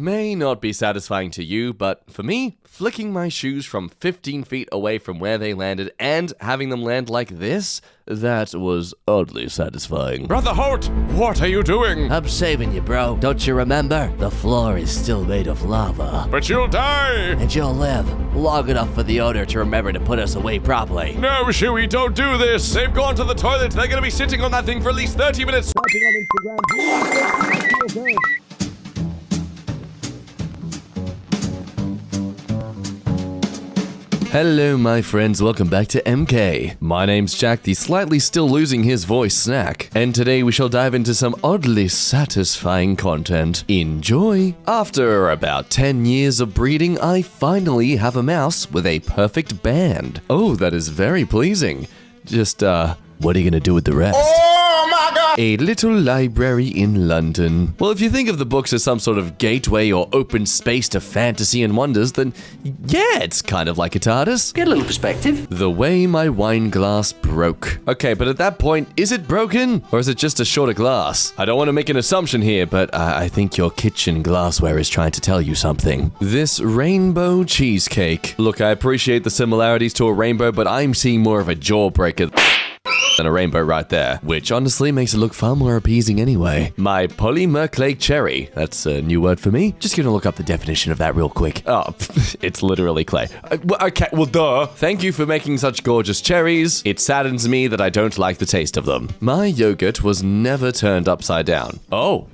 may not be satisfying to you, but for me, flicking my shoes from 15 feet away from where they landed and having them land like this, that was oddly satisfying. Brother Holt, what are you doing? I'm saving you, bro. Don't you remember? The floor is still made of lava. But you'll die! And you'll live long enough for the owner to remember to put us away properly. No, Shuey, don't do this! They've gone to the toilet. They're gonna be sitting on that thing for at least 30 minutes. Hello, my friends. Welcome back to EmKay. My name's Jack, the slightly still losing his voice snack, and today we shall dive into some oddly satisfying content. Enjoy! After about 10 years of breeding, I finally have a mouse with a perfect band. Oh, that is very pleasing. Just, what are you gonna do with the rest? Oh my god! A little library in London. Well, if you think of the books as some sort of gateway or open space to fantasy and wonders, then yeah, it's kind of like a TARDIS. Get a little perspective. The way my wine glass broke. Okay, but at that point, is it broken? Or is it just a shorter glass? I don't want to make an assumption here, but I think your kitchen glassware is trying to tell you something. This rainbow cheesecake. Look, I appreciate the similarities to a rainbow, but I'm seeing more of a jawbreaker than a rainbow right there, which honestly makes it look far more appeasing anyway. My polymerclake cherry. That's a new word for me. Just gonna look up the definition of that real quick. Oh, it's literally clay. Okay, well, duh. Thank you for making such gorgeous cherries. It saddens me that I don't like the taste of them. My yogurt was never turned upside down. Oh.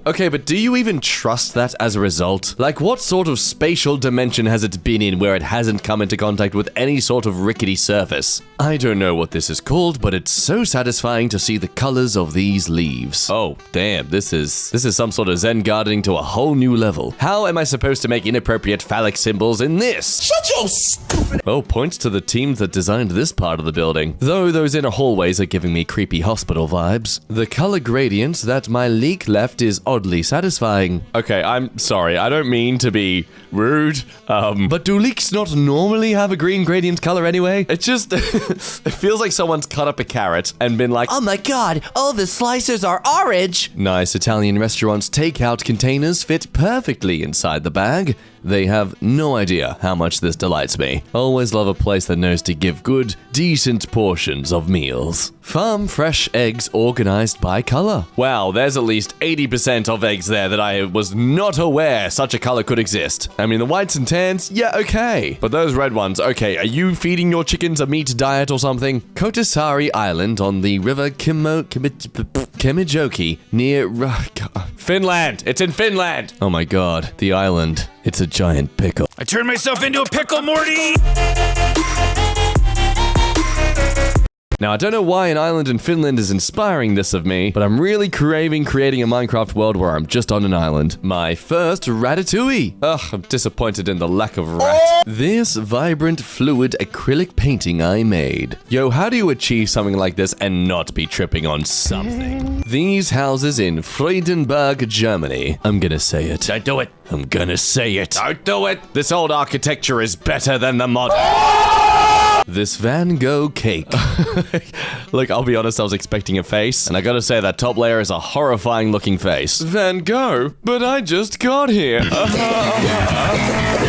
Okay, but do you even trust that as a result? Like, what sort of spatial dimension has it been in where it hasn't come into contact with any sort of rickety surface? I don't know what this is called, but it's so satisfying to see the colors of these leaves. Oh, damn, this is some sort of Zen gardening to a whole new level. How am I supposed to make inappropriate phallic symbols in this? Shut your stupid... Oh, points to the teams that designed this part of the building. Though those inner hallways are giving me creepy hospital vibes. The color gradient that my leek left is oddly satisfying. Okay, I'm sorry, I don't mean to be rude, but do leeks not normally have a green gradient color anyway? It just, it feels like someone's cut up a carrot and been like, Oh my god, all the slices are orange! Nice Italian restaurants' takeout containers fit perfectly inside the bag. They have no idea how much this delights me. Always love a place that knows to give good, decent portions of meals. Farm fresh eggs organized by color. Wow, there's at least 80% of eggs there that I was not aware such a color could exist. I mean, the whites and tans, yeah, okay. But those red ones, okay, are you feeding your chickens a meat diet or something? Kotasari Island on the river Kemijoki near... Finland! It's in Finland! Oh my god, the island. It's a giant pickle. I turned myself into a pickle, Morty! Now, I don't know why an island in Finland is inspiring this of me, but I'm really craving creating a Minecraft world where I'm just on an island. My first ratatouille. Ugh, I'm disappointed in the lack of rat. This vibrant, fluid acrylic painting I made. Yo, how do you achieve something like this and not be tripping on something? These houses in Friedenberg, Germany. I'm gonna say it. Don't do it. I'm gonna say it. Don't do it. This old architecture is better than the modern. This Van Gogh cake. Look, I'll be honest, I was expecting a face, and I gotta say that top layer is a horrifying looking face. Van Gogh? But I just got here.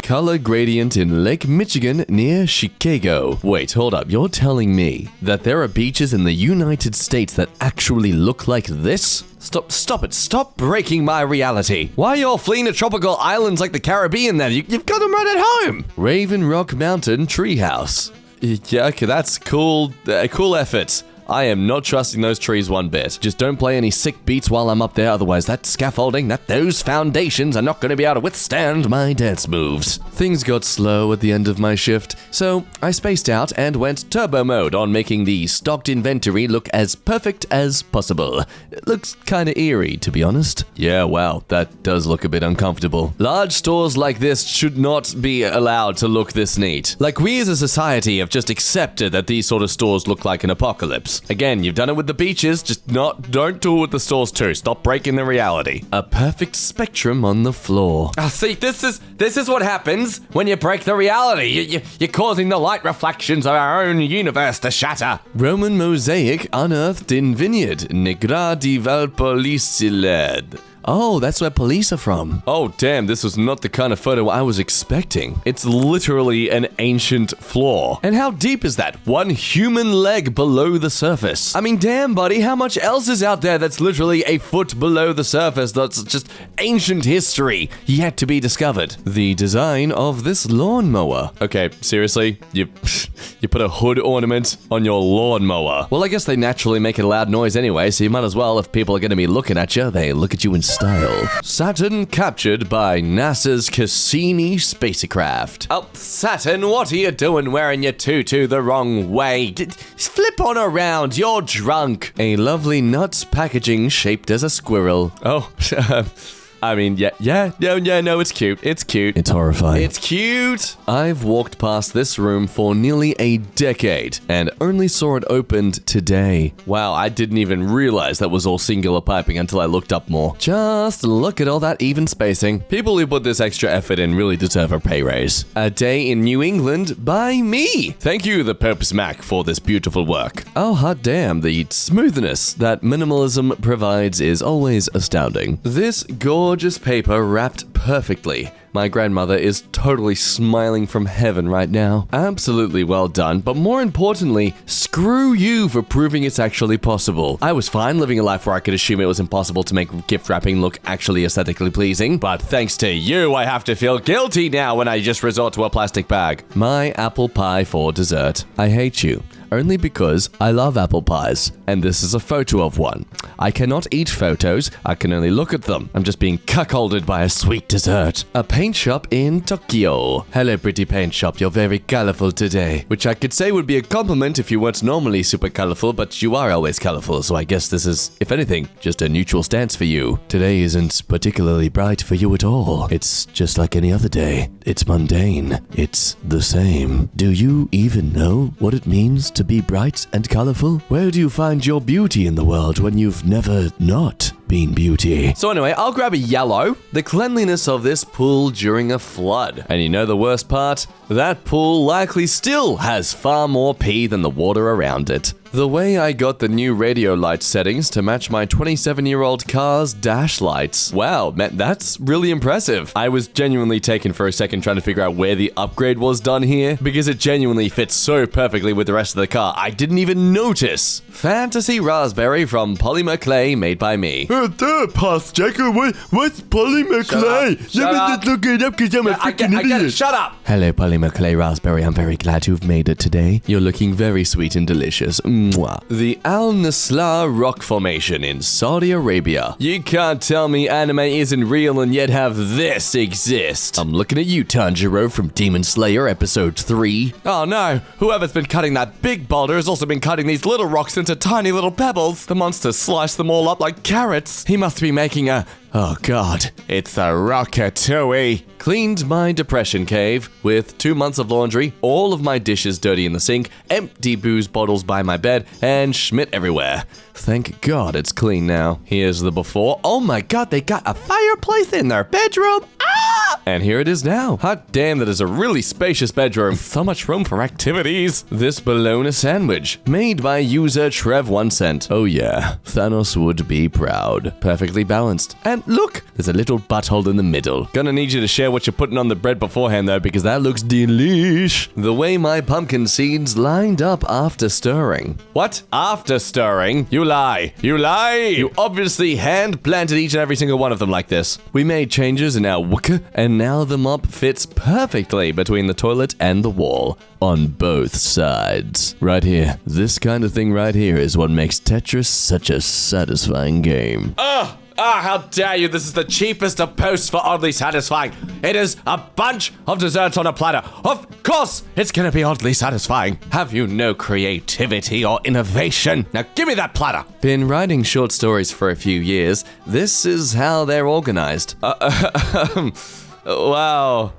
Color gradient in Lake Michigan near Chicago. Wait, hold up, you're telling me that there are beaches in the United States that actually look like this? Stop it. Stop breaking my reality. Why are you all fleeing to tropical islands like the Caribbean then? You've got them right at home. Raven Rock Mountain Treehouse. Yeah, okay, that's cool. Cool effort. I am not trusting those trees one bit. Just don't play any sick beats while I'm up there, otherwise that scaffolding, those foundations are not going to be able to withstand my dance moves. Things got slow at the end of my shift, so I spaced out and went turbo mode on making the stocked inventory look as perfect as possible. It looks kinda eerie, to be honest. Yeah, wow, that does look a bit uncomfortable. Large stores like this should not be allowed to look this neat. Like, we as a society have just accepted that these sort of stores look like an apocalypse. Again, you've done it with the beaches, don't do it with the stores too. Stop breaking the reality. A perfect spectrum on the floor. See, this is what happens when you break the reality. You're causing the light reflections of our own universe to shatter. Roman mosaic unearthed in vineyard, Negra di Valpolicelled. Oh, that's where police are from. Oh, damn, this was not the kind of photo I was expecting. It's literally an ancient floor. And how deep is that? One human leg below the surface. I mean, damn, buddy, how much else is out there that's literally a foot below the surface that's just ancient history yet to be discovered? The design of this lawnmower. Okay, seriously? You put a hood ornament on your lawnmower. Well, I guess they naturally make a loud noise anyway, so you might as well, if people are going to be looking at you, they look at you in style. Saturn captured by NASA's Cassini spacecraft. Oh, Saturn, what are you doing wearing your tutu the wrong way? Flip on around, you're drunk. A lovely nuts packaging shaped as a squirrel. Oh, I mean, no, it's cute. It's cute. It's horrifying. It's cute. I've walked past this room for nearly a decade and only saw it opened today. Wow, I didn't even realize that was all singular piping until I looked up more. Just look at all that even spacing. People who put this extra effort in really deserve a pay raise. A day in New England by me. Thank you, the Purpose Mac, for this beautiful work. Oh, hot damn, the smoothness that minimalism provides is always astounding. This gorgeous paper wrapped perfectly. My grandmother is totally smiling from heaven right now. Absolutely well done, but more importantly, screw you for proving it's actually possible. I was fine living a life where I could assume it was impossible to make gift wrapping look actually aesthetically pleasing, but thanks to you, I have to feel guilty now when I just resort to a plastic bag. My apple pie for dessert. I hate you. Only because I love apple pies, and this is a photo of one. I cannot eat photos, I can only look at them. I'm just being cuckolded by a sweet dessert. A paint shop in Tokyo. Hello, pretty paint shop, you're very colorful today. Which I could say would be a compliment if you weren't normally super colorful, but you are always colorful, so I guess this is, if anything, just a neutral stance for you. Today isn't particularly bright for you at all. It's just like any other day. It's mundane. It's the same. Do you even know what it means to be bright and colorful? Where do you find your beauty in the world when you've never not been beauty? So anyway, I'll grab a yellow. The cleanliness of this pool during a flood. And you know the worst part? That pool likely still has far more pee than the water around it. The way I got the new radio light settings to match my 27-year-old car's dash lights. Wow, man, that's really impressive. I was genuinely taken for a second trying to figure out where the upgrade was done here, because it genuinely fits so perfectly with the rest of the car, I didn't even notice. Fantasy Raspberry from polymer clay made by me. Past Jacob, what's polymer clay? Let me look it up because I'm a freaking I get it. Shut up! Hello, polymer clay raspberry. I'm very glad you've made it today. You're looking very sweet and delicious. Mwah. The Al Nasla Rock Formation in Saudi Arabia. You can't tell me anime isn't real and yet have this exist. I'm looking at you, Tanjiro from Demon Slayer Episode 3. Oh no, whoever's been cutting that big boulder has also been cutting these little rocks into tiny little pebbles. The monster sliced them all up like carrots. He must be making a... Oh god, it's a ratatouille. Cleaned my depression cave with 2 months of laundry, all of my dishes dirty in the sink, empty booze bottles by my bed, and Schmidt everywhere. Thank god it's clean now. Here's the before. Oh my god, they got a fireplace in their bedroom. Ah! And here it is now. Hot damn, that is a really spacious bedroom. So much room for activities. This bologna sandwich, made by user Trev1cent. Oh yeah, Thanos would be proud. Perfectly balanced. And look, there's a little butthole in the middle. Gonna need you to share what you're putting on the bread beforehand though, because that looks delish. The way my pumpkin seeds lined up after stirring. What? After stirring? You lie. You lie! You obviously hand planted each and every single one of them like this. We made changes in our wicca, and now the mop fits perfectly between the toilet and the wall. On both sides. Right here. This kind of thing right here is what makes Tetris such a satisfying game. How dare you! This is the cheapest of posts for Oddly Satisfying. It is a bunch of desserts on a platter. Of course, it's gonna be oddly satisfying. Have you no creativity or innovation? Now give me that platter. Been writing short stories for a few years. This is how they're organized. Wow.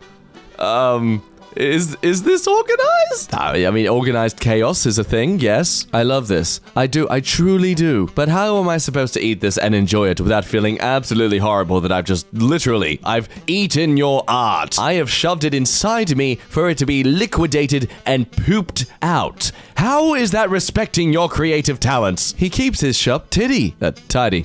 Is this organized? I mean, organized chaos is a thing, yes. I love this. I truly do. But how am I supposed to eat this and enjoy it without feeling absolutely horrible that I've eaten your art? I have shoved it inside me for it to be liquidated and pooped out. How is that respecting your creative talents? He keeps his shop tidy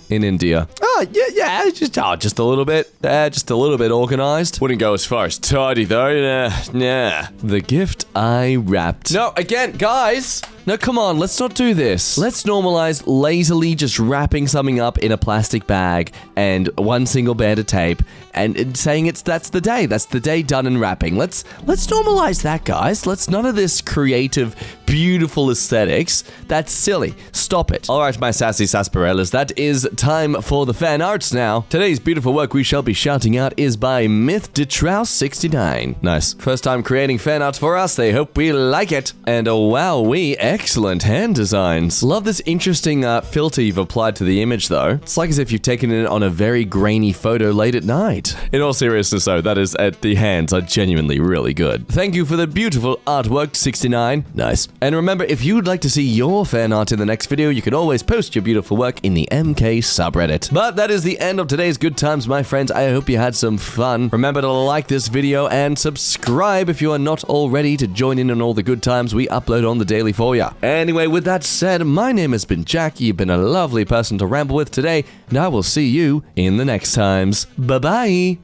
in India. Oh, yeah, just a little bit. Just a little bit organized. Wouldn't go as far as tidy, though. Nah. The gift I wrapped. No, again, guys. No, come on, let's not do this. Let's normalize lazily just wrapping something up in a plastic bag and one single band of tape and saying that's the day done and wrapping. Let's normalize that, guys. Let's none of this creative, beautiful aesthetics. That's silly. Stop it. All right, my sassy sarsaparillas, that is time for the fan arts now. Today's beautiful work we shall be shouting out is by MythDetrow69. Nice. First time creating fan arts for us. They hope we like it. And wowee, excellent hand designs. Love this interesting filter you've applied to the image, though. It's like as if you've taken it on a very grainy photo late at night. In all seriousness, though, the hands are genuinely really good. Thank you for the beautiful artwork, 69. Nice. And remember, if you would like to see your fan art in the next video, you can always post your beautiful work in the EmKay subreddit. But that is the end of today's good times, my friends. I hope you had some fun. Remember to like this video and subscribe if you are not already to join in on all the good times we upload on the daily for ya. Anyway, with that said, my name has been Jack. You've been a lovely person to ramble with today, and I will see you in the next times. Bye-bye.